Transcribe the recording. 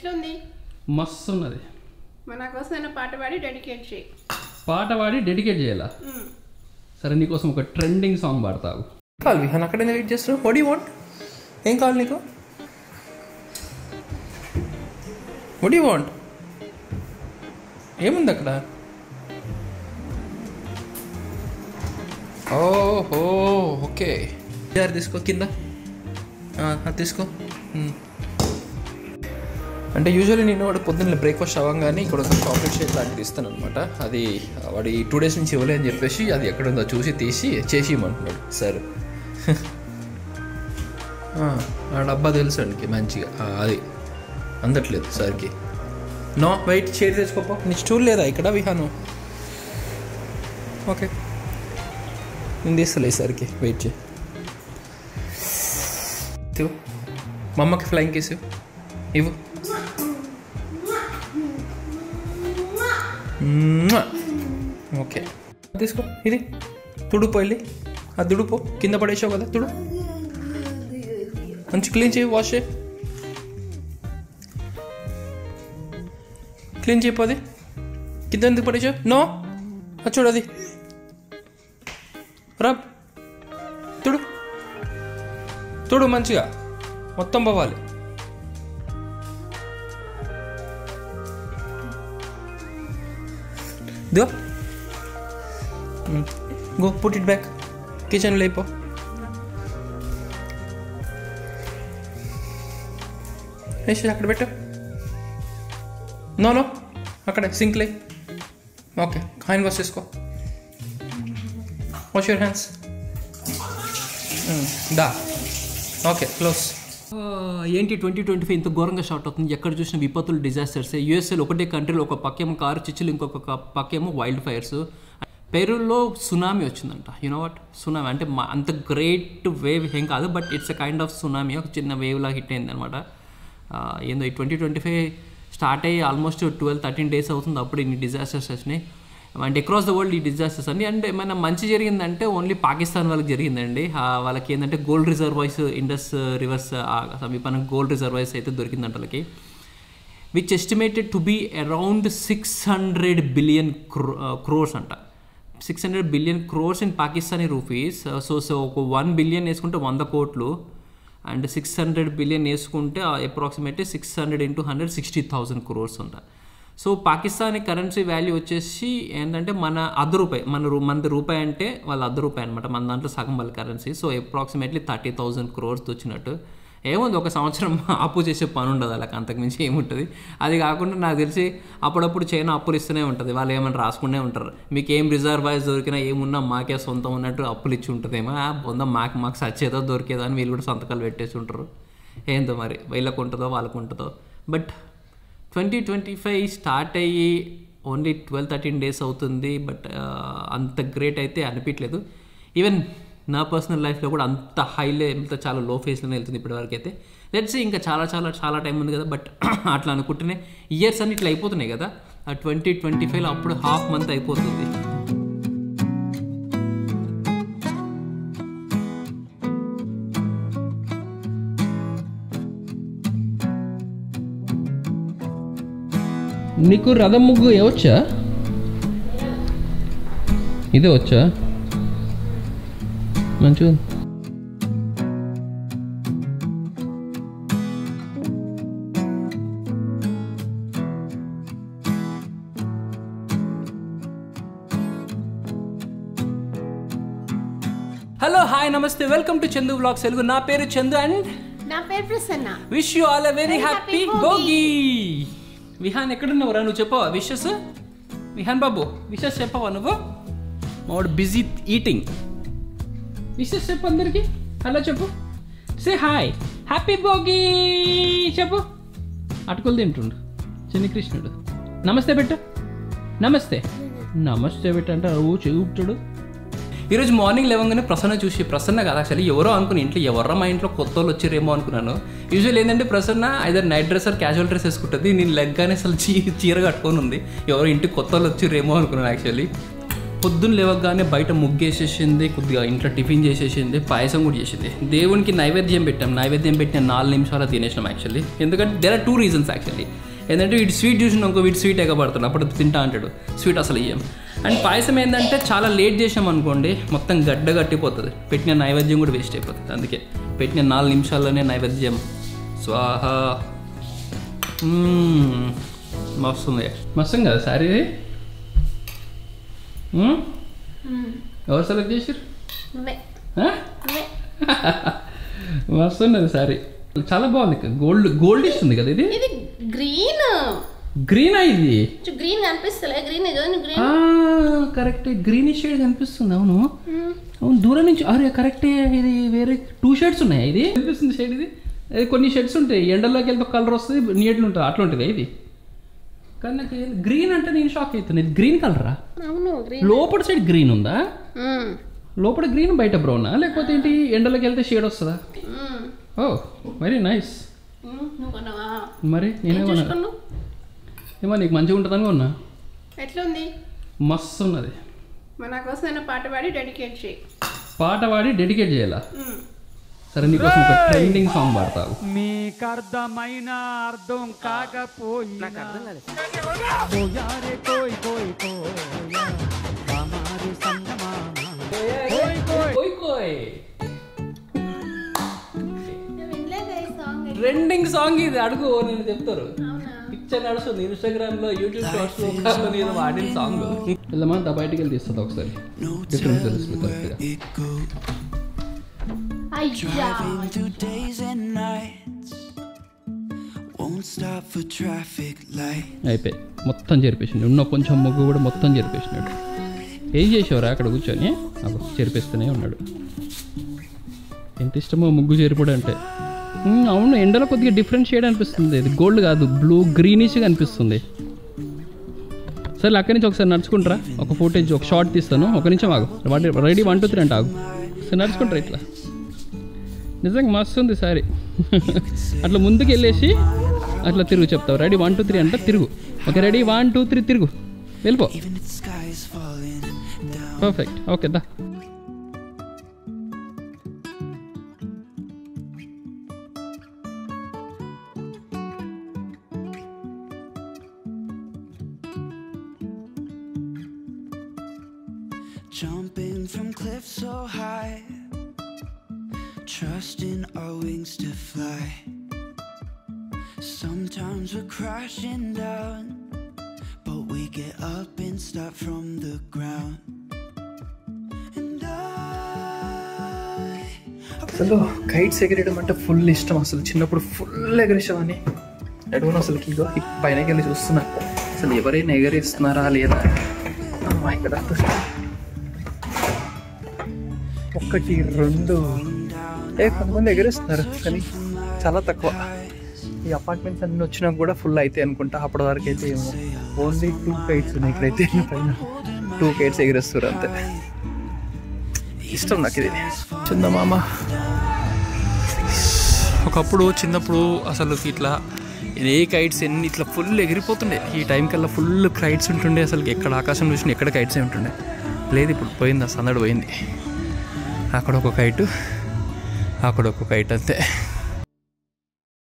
ఎట్లుంది? మస్తు ఉన్నది. మన కోసం పాట పాడి డెడికేట్ చేయి. పాట పాడి డెడికేట్ చేయాలా? సరే, నీకోసం ఒక ట్రెండింగ్ సాంగ్ పాడతావు. కావాలి విహాన్, అక్కడే వెయిట్ చేస్తున్నావు. What you want? ఏం కావాలి నీకు? What you want? ఏముంది అక్కడ? ఓహో, ఓకే. జార్ తీసుకో, కింద అది తీసుకో. అంటే యూజువల్లీ నేను వాడు పొద్దున్న బ్రేక్ఫాస్ట్ అవ్వగానే ఇక్కడ ఒక చాక్లెట్ షేక్ లాంటిది ఇస్తాను అనమాట. అది వాడు ఈ 2 days నుంచి ఇవ్వలే అని చెప్పేసి అది ఎక్కడ ఉందో చూసి తీసి చేసి ఇవ్వమంటున్నాడు సార్. ఆ డబ్బా తెలుసు అండి మంచిగా. అది అందట్లేదు సార్కి. నో వెయిట్, చైర్ తెచ్చుకోపో. నీ స్టూల్ లేదా ఇక్కడ విహాను? ఓకే, నేను తీస్తలే సార్కి, వెయిట్ చేయి. మా అమ్మకి ఫ్లైయింగ్ కేస్ ఇవ్వు. ఓకే, తీసుకో. ఇది తుడుపో, వెళ్ళి అది తుడుపో. కింద పడేసావు కదా, తుడు. మంచి క్లీన్ చేయి, వాష్ చేయి, క్లీన్ చేయపోది. కింద ఎందుకు పడేసావు? నో, అది చూడు, అది రబ్, తుడు తుడు మంచిగా, మొత్తం పోవాలి. Go put it back, kitchen లేపో. వేసి అక్కడ పెట్టు. నో అక్కడ సింక్ లే. ఓకే, హ్యాండ్ వాష్ చేసుకో. Wash your hands. దా. Okay, close. ఏంటి 2025 ఇంత ఘోరంగా స్టార్ట్ అవుతుంది? ఎక్కడ చూసిన విపత్తులు, డిజాస్టర్స్. యూఎస్ఏలో ఒకటే కంట్రీలో ఒక పక్కేమో కారు చిచ్చులు, ఇంకొక పక్కేమో వైల్డ్ ఫైర్స్. పెరూలో సునామీ వచ్చిందంట. You know what? సునామీ అంటే అంత గ్రేట్ వేవ్ ఏం కాదు, but it's a kind of tsunami. ఒక చిన్న వేవ్లా హిట్ అయింది అనమాట. ఏందో ఈ 2025 స్టార్ట్ అయ్యి ఆల్మోస్ట్ 12-13 days అవుతుంది, అప్పుడు ఇన్ని డిజాస్టర్స్ వచ్చినాయి. అండ్ అక్రాస్ ద వరల్డ్ ఈ డిజాస్టర్స్ అండి. అండ్ ఏమైనా మంచి జరిగిందంటే ఓన్లీ పాకిస్తాన్ వాళ్ళకి జరిగిందండి. వాళ్ళకి ఏంటంటే గోల్డ్ రిజర్వాయర్స్, ఇండస్ రివర్స్ సమీపాన గోల్డ్ రిజర్వాయర్స్ అయితే దొరికిందంట వాళ్ళకి, which estimated to be around 600 billion crores అంట. 600 billion crores in Pakistani rupees. So ఒక 1 billion వేసుకుంటే 100 కోట్లు, అండ్ 600 billion వేసుకుంటే అప్రాక్సిమేట్లీ 600 into 100 60,000 crores అంట. సో పాకిస్తానీ కరెన్సీ వాల్యూ వచ్చేసి ఏంటంటే మన రూపాయి, మన రూపాయి అంటే వాళ్ళ రూపాయి అనమాట. మన దాంట్లో సగం వాళ్ళ కరెన్సీ. సో అప్రాక్సిమేట్లీ 30,000 crores వచ్చినట్టు. ఏముంది, ఒక సంవత్సరం అప్పు చేసే పని ఉండదు వాళ్ళకి, అంతకుమించి ఏముంటుంది. అది కాకుండా నాకు తెలిసి అప్పుడప్పుడు చైనా అప్పులు ఇస్తూనే ఉంటుంది. వాళ్ళు ఏమైనా రాసుకుంటూనే ఉంటారు. మీకు ఏం రిజర్వాయర్స్ దొరికినా ఏమున్నా మాకే సొంతం ఉన్నట్టు అప్పులు ఇచ్చి ఉంటుందేమో. బొందా మాకు సచ్చేదో దొరికేదో అని వీళ్ళు కూడా సంతకాలు పెట్టేసి ఉంటారు. ఏందో మరి వీళ్ళకు ఉంటుందో వాళ్ళకు ఉంటుందో. బట్ 2025 స్టార్ట్ అయ్యి ఓన్లీ 12-13 days అవుతుంది. బట్ అంత గ్రేట్ అయితే అనిపించలేదు. ఈవెన్ నా పర్సనల్ లైఫ్లో కూడా అంత హైలే వెళ్తే చాలా లో ఫేస్లోనే వెళ్తుంది ఇప్పటివరకు అయితే. లెట్స్ ఇంకా చాలా టైం ఉంది కదా. బట్ అట్లా అనుకుంటేనే ఇయర్స్ అన్ని ఇట్లా అయిపోతున్నాయి కదా. ఆ 2025లో అప్పుడు హాఫ్ మంత్ అయిపోతుంది. నీకు రథం ముగ్గు వచ్చా? ఇదే వచ్చా? మంచిగా. హలో, హాయ్, నమస్తే, welcome to Chandu vlogs Telugu. నా పేరు చందు అండ్ నా పేరు Prasanna. Wish you all a very happy Bhogi. Vihaan ఎక్కడున్నావురా? నువ్వు చెప్పవా విషెస్? విహాన్ బాబు విషెస్ చెప్పవా నువ్వు? మావాడు బిజీ ఈటింగ్. విషెస్ చెప్పు అందరికి. హలో చెప్పు, సే హాయ్, హ్యాపీ భోగి చెప్పు. అటుకులు తింటుండు చిన్నకృష్ణుడు. నమస్తే పెట్టు, నమస్తే పెట్టు అంటే చెబుతాడు. ఈరోజు మార్నింగ్ లేవగానే ప్రసన్న చూసి, ప్రసన్న కదా యాక్చువల్లీ ఎవరో అనుకుని, ఇంట్లో ఎవర్రా మా ఇంట్లో కొత్త వాళ్ళు వచ్చారేమో అనుకున్నాను. యూజువల్ ఏంటంటే Prasanna either night dress are casual dress వేసుకుంటుంది. నేను లెగ్గానే అసలు చీర కట్టుకొని ఉంది. ఎవరో ఇంటికి కొత్త వాళ్ళు వచ్చారేమో అనుకున్నాను యాక్చువల్లీ. పొద్దున్న లేవగానే బయట ముగ్గేసేసింది, కొద్దిగా ఇంట్లో టిఫిన్ చేసేసింది, పాయసం కూడా చేసింది. దేవునికి నైవేద్యం పెట్టాం. నైవేద్యం పెట్టిన 4 నిమిషాలు తినేసినాం యాక్చువల్లీ. ఎందుకంటే దేర్ ఆర్ 2 రీజన్స్ యాక్చువల్లీ. ఏంటంటే వీడు స్వీట్ చూసిన ఇంకో వీడు స్వీట్ ఎగబడుతున్నాడు, అప్పుడు తింటా అంటాడు. స్వీట్ అసలు ఇయ్యం. అండ్ పాయసం ఏంటంటే చాలా లేట్ చేసాం అనుకోండి మొత్తం గడ్డ కట్టిపోతుంది, పెట్టిన నైవేద్యం కూడా వేస్ట్ అయిపోతుంది. అందుకే పెట్టిన 4 నిమిషాల్లోనే నైవేద్యం స్వాహా. మస్తుంది, మస్తుంది కదా సారీ. ఎవరు సెలెక్ట్ చేసారు? మస్తున్నది సారీ, చాలా బాగుంది. గోల్డ్ ఇస్తుంది కదా ఇది. గ్రీన్ ఇది గ్రీన్ కనిపిస్తలే? కరెక్ట్, గ్రీన్ షేడ్ కనిపిస్తుంది. అవును అవును, దూరం నుంచి. అరే కరెక్టే, ఇది వేరే 2 షేడ్స్ ఉన్నాయి. ఇది కనిపిస్తుంది షేడ్. ఇది కొన్ని షేడ్స్ ఉంటాయి, ఎండలోకి వెళ్తే కలర్ వస్తుంది, నీళ్ళు ఉంటుంది, అట్లా ఉంటుంది ఇది. కానీ నాకు గ్రీన్ అంటే నేను షాక్ అవుతాను. ఇది గ్రీన్ కలరా? లోపల సైడ్ గ్రీన్ ఉందా? లోపల గ్రీన్ బయట బ్రౌనా, లేకపోతే ఏంటి ఎండలోకి వెళ్తే షేడ్ వస్తుందా? ఓ వెరీ నైస్. మరి నేనేమన్నా ఏమో నీకు మంచిగా ఉంటుందని కొన్నా. ఎట్లుంది? మస్తు ఉన్నది. మన కోసం పాట పాడి డెడికేట్ చేయి. పాట పాడి డెడికేట్ చేయాలా? సరే నీకోసం ఒక ట్రెండింగ్ సాంగ్ పాడతావు. మీకు అర్థమైన అర్థం కాకపోయినా ట్రెండింగ్ సాంగ్ ఇది, అడుగు నేను చెప్తారు. పిక్చర్ నడుస్తుంది ఇన్స్టాగ్రామ్ లో, యూట్యూబ్ షార్ట్స్ లో నేను వాడిన సాంగ్. వెళ్దామా, దా బయటికి వెళ్ళి తీస్తుంది ఒకసారి, డిఫరెన్స్ తెలుస్తుంది కరెక్ట్గా. అయిపోయి మొత్తం చేరిపేసిండు. ఉన్న కొంచెం ముగ్గు కూడా మొత్తం చేరిపేసినాడు. ఏం చేసేవారా అక్కడ కూర్చొని? చేరిపేస్తూనే ఉన్నాడు. ఎంత ఇష్టమో ముగ్గు చేరిపోడు అంటే. అవును, ఎండలో కొద్దిగా డిఫరెంట్ షేడ్ అనిపిస్తుంది. ఇది గోల్డ్ కాదు, బ్లూ గ్రీనిష్గా అనిపిస్తుంది. సరే అక్కడి నుంచి ఒకసారి నడుచుకుంటారా, ఒక ఫోటేజ్ ఒక షార్ట్ తీస్తాను. ఒక నిమిషం ఆగు, రెడీ 1 2 3 అంటే ఆగు. సరే నడుచుకుంటారా ఇట్లా. నిజంగా మస్తు ఉంది సారీ. అట్లా ముందుకు వెళ్ళేసి అట్లా తిరుగు, చెప్తావు రెడీ 1 2 3 అంటే తిరుగు. ఓకే రెడీ 1 2 3 తిరుగు, వెళ్ళిపో. పర్ఫెక్ట్, ఓకే దా. Jumping from cliffs so high, trusting our wings to fly. Sometimes we're crashing down, but we get up and start from the ground. And అసలు కైట్స్ ఎగరేయడం అంటే ఫుల్ ఇష్టం. అసలు చిన్నప్పుడు ఫుల్ ఎగరేసామని అడుగును. అసలు ఇగో పైనకి వెళ్ళి చూస్తున్నా, అసలు ఎవరైనా ఎగరేస్తున్నారా లేదా. ఇక్కడ 1 2 కొంతమంది ఎగరేస్తున్నారు, కానీ చాలా తక్కువ. ఈ అపార్ట్మెంట్స్ అన్నీ వచ్చినా కూడా ఫుల్ అయితే అనుకుంటా. అప్పటి వరకు అయితే ఏమో ఓన్లీ 2 కైట్స్ ఉన్నాయి ఇక్కడైతే. పైన 2 కైట్స్ ఎగరేస్తారు అంతే. ఇష్టం నాకు ఇది. చందమామ ఒకప్పుడు చిన్నప్పుడు అసలు ఇట్లా ఏ కైట్స్ ఎన్ని ఇట్లా ఫుల్ ఎగిరిపోతుండే. ఈ టైం కల్లా ఫుల్ కైట్స్ ఉంటుండే. అసలు ఎక్కడ ఆకాశం చూసినా ఎక్కడ కైట్సే ఉంటుండే. లేదు, ఇప్పుడు పోయింది, ఆ సందడి పోయింది. అక్కడ ఒక కైట్, అక్కడ ఒక కైట్ అంతే.